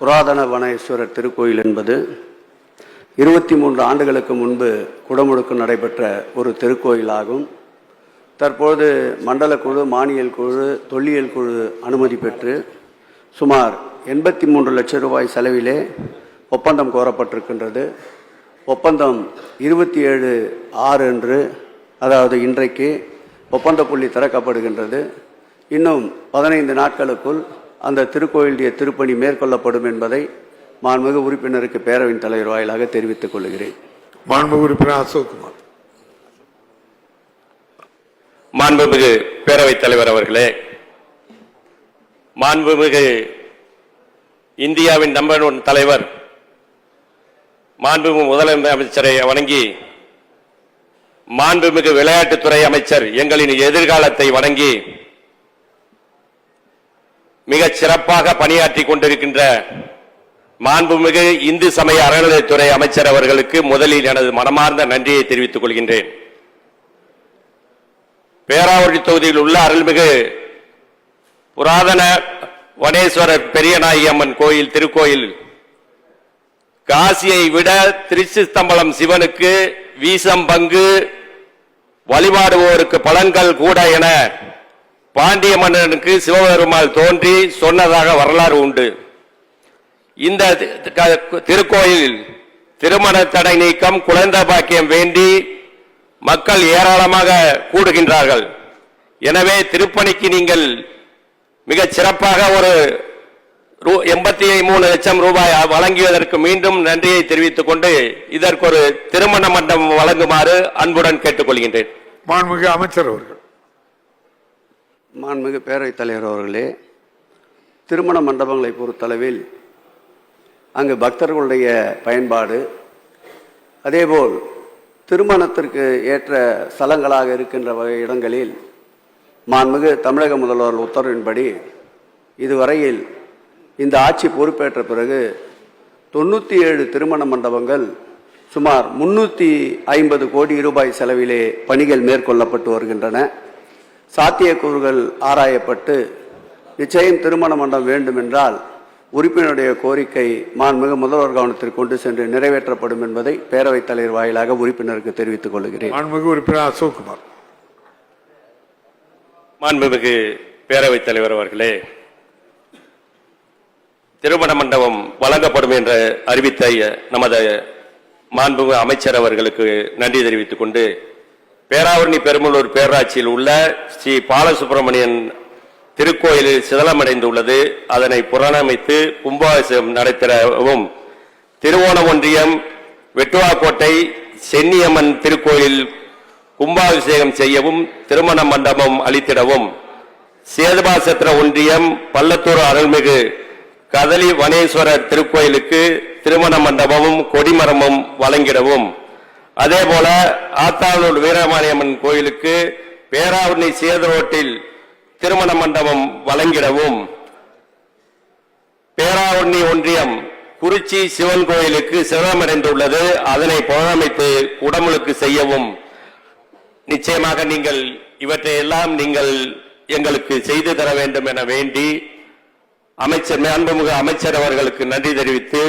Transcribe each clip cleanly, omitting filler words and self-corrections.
புராதன வனேஸ்வரர் திருக்கோயில் என்பது 23 ஆண்டுகளுக்கு முன்பு குடமுழுக்கு நடைபெற்ற ஒரு திருக்கோயிலாகும். தற்போது மண்டல குழு, மானியல் குழு, தொல்லியல் குழு அனுமதி பெற்று சுமார் 83 லட்சம் ரூபாய் செலவிலே ஒப்பந்தம் கோரப்பட்டிருக்கின்றது. ஒப்பந்தம் 27/6 அன்று, அதாவது இன்றைக்கு ஒப்பந்த புள்ளி திறக்கப்படுகின்றது. இன்னும் 15 நாட்களுக்குள் அந்த திருக்கோயிலுடைய திருப்பணி மேற்கொள்ளப்படும் என்பதை மாண்புமிகு உறுப்பினருக்கு பேரவையின் தலைவர் வாயிலாக தெரிவித்துக் கொள்கிறேன். மாண்புமிகு உறுப்பினர் அசோக்குமார். மாண்புமிகு பேரவைத் தலைவர் அவர்களே, மாண்புமிகு இந்தியாவின் நம்பர் 1 தலைவர் மாண்புமிகு முதலமைச்சரை வணங்கி, மாண்புமிகு விளையாட்டுத்துறை அமைச்சர் எங்களின் எதிர்காலத்தை வணங்கி, மிக சிறப்பாக பணியாற்றி கொண்டிருக்கின்ற மாண்புமிகு இந்து சமய அறநிலையத்துறை அமைச்சர் அவர்களுக்கு முதலில் எனது மனமார்ந்த நன்றியை தெரிவித்துக் கொள்கின்றேன். பேராவூரணி தொகுதியில் உள்ள அருள்மிகு புராதன வனேஸ்வரர் பெரியநாயகி அம்மன் கோயில் திருக்கோயில் காசியை விட திருச்சித்தம்பலம் சிவனுக்கு வீசம் பங்கு, வழிபாடுவோருக்கு பலன்கள் கூட என பாண்டிய மன்னனுக்கு சிவபெருமாள் தோன்றி சொன்னதாக வரலாறு உண்டு. இந்த திருக்கோயில் திருமண தடை நீக்கம், குழந்தை பாக்கியம் வேண்டி மக்கள் ஏராளமாக கூடுகின்றார்கள். எனவே திருப்பணிக்கு நீங்கள் மிக சிறப்பாக ஒரு 83 லட்சம் ரூபாய் வழங்கியதற்கு மீண்டும் நன்றியை தெரிவித்துக் கொண்டு இதற்கு ஒரு திருமண மண்டபம் வழங்குமாறு அன்புடன் கேட்டுக்கொள்கின்றேன். மாண்புமிகு அமைச்சர் அவர்கள். மாண்புமிகு பேரவைத் தலைவர் அவர்களே, திருமண மண்டபங்களை பொறுத்தளவில் அங்கு பக்தர்களுடைய பயன்பாடு, அதேபோல் திருமணத்திற்கு ஏற்ற ஸ்தலங்களாக இருக்கின்ற வகை இடங்களில் மாண்புமிகு தமிழக முதல்வர் உத்தரவின்படி இதுவரையில் இந்த ஆட்சி பொறுப்பேற்ற பிறகு 97 திருமண மண்டபங்கள் சுமார் 350 கோடி ரூபாய் செலவிலே பணிகள் மேற்கொள்ளப்பட்டு வருகின்றன. சாத்தியக்கூறுகள் ஆராயப்பட்டு நிச்சயம் திருமண மண்டபம் வேண்டும் என்றால் உறுப்பினருடைய கோரிக்கை மாண்புமிகு முதல்வர் கவனத்திற்கு கொண்டு சென்று நிறைவேற்றப்படும் என்பதை பேரவைத் தலைவர் வாயிலாக உறுப்பினருக்கு தெரிவித்துக் கொள்கிறேன். மாண்புமிகு உறுப்பினர் அசோக்குமார். மாண்புமிகு பேரவைத் தலைவர் அவர்களே, திருமண மண்டபம் வழங்கப்படும் என்று அறிவித்த நமது மாண்புமிகு அமைச்சர் அவர்களுக்கு நன்றி தெரிவித்துக் கொண்டு, பேராவூரணி பெருமளூர் பேராட்சியில் உள்ள ஸ்ரீ பாலசுப்பிரமணியன் திருக்கோயிலில் சிதலமடைந்துள்ளது. அதனை புனரமைத்து கும்பாபிஷேகம் நடத்தவும், திருவோணம் ஒன்றியம் வெட்டுவாக்கோட்டை சென்னியம்மன் திருக்கோயில் கும்பாபிஷேகம் செய்யவும் திருமண மண்டபம் அளித்திடவும், சேதுபாசத்திர ஒன்றியம் பள்ளத்தூர் அருள்மிகு கதலி வனேஸ்வரர் திருக்கோயிலுக்கு திருமண மண்டபமும் கொடிமரமும் வழங்கிடவும், அதேபோல ஆத்தாளூர் வீரமாரியம்மன் கோயிலுக்கு பேராவூரணி சேதரோட்டில் திருமண மண்டபம் வழங்கிடவும், பேராவூரணி ஒன்றியம் குறிச்சி சிவன் கோயிலுக்கு சிதலமடைந்துள்ளது, அதனை புனரமைத்து குடமுழுக்கு செய்யவும் நிச்சயமாக நீங்கள் இவற்றை எல்லாம் நீங்கள் எங்களுக்கு செய்து தர வேண்டும் என வேண்டி மாண்புமிகு அமைச்சர் அவர்களுக்கு நன்றி தெரிவித்து,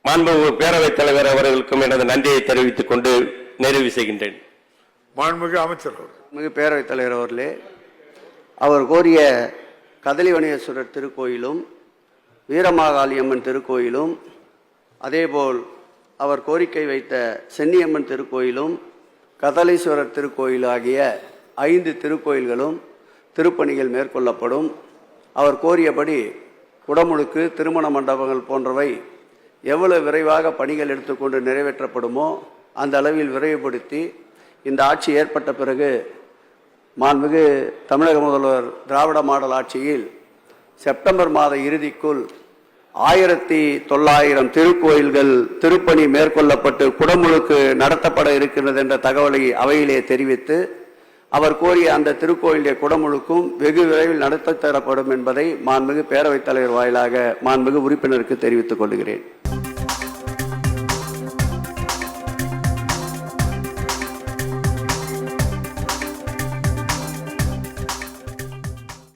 மாண்புமிகு பேரவைத் தலைவர் அவர்களுக்கும் எனது நன்றியை தெரிவித்துக் கொண்டு நிறைவு செய்கின்றேன். மாண்புமிகு அமைச்சர் மிகு பேரவைத் தலைவர் அவர்களே, அவர் கோரிய கதலிவனேஸ்வரர் திருக்கோயிலும் வீரமாகாளியம்மன் திருக்கோயிலும், அதேபோல் அவர் கோரிக்கை வைத்த சென்னியம்மன் திருக்கோயிலும் கதலீஸ்வரர் திருக்கோயில் ஆகிய 5 திருக்கோயில்களும் திருப்பணிகள் மேற்கொள்ளப்படும். அவர் கோரியபடி குடமுழுக்கு, திருமண மண்டபங்கள் போன்றவை எவ்வளவு விரைவாக பணிகள் எடுத்துக்கொண்டு நிறைவேற்றப்படுமோ அந்த அளவில் விரைவுபடுத்தி இந்த ஆட்சி ஏற்பட்ட பிறகு மாண்புமிகு தமிழக முதல்வர் திராவிட மாடல் ஆட்சியில் செப்டம்பர் மாத இறுதிக்குள் 1900 திருக்கோயில்கள் திருப்பணி மேற்கொள்ளப்பட்டு குடமுழுக்கு நடத்தப்பட இருக்கிறது என்ற தகவலை அவையிலே தெரிவித்து, அவர் கோரிய அந்த திருக்கோயிலுடைய குடமுழுக்கும் வெகு விரைவில் நடத்த தரப்படும் என்பதை மாண்புமிகு பேரவைத் தலைவர் வாயிலாக மாண்புமிகு உறுப்பினருக்கு தெரிவித்துக் கொள்கிறேன்.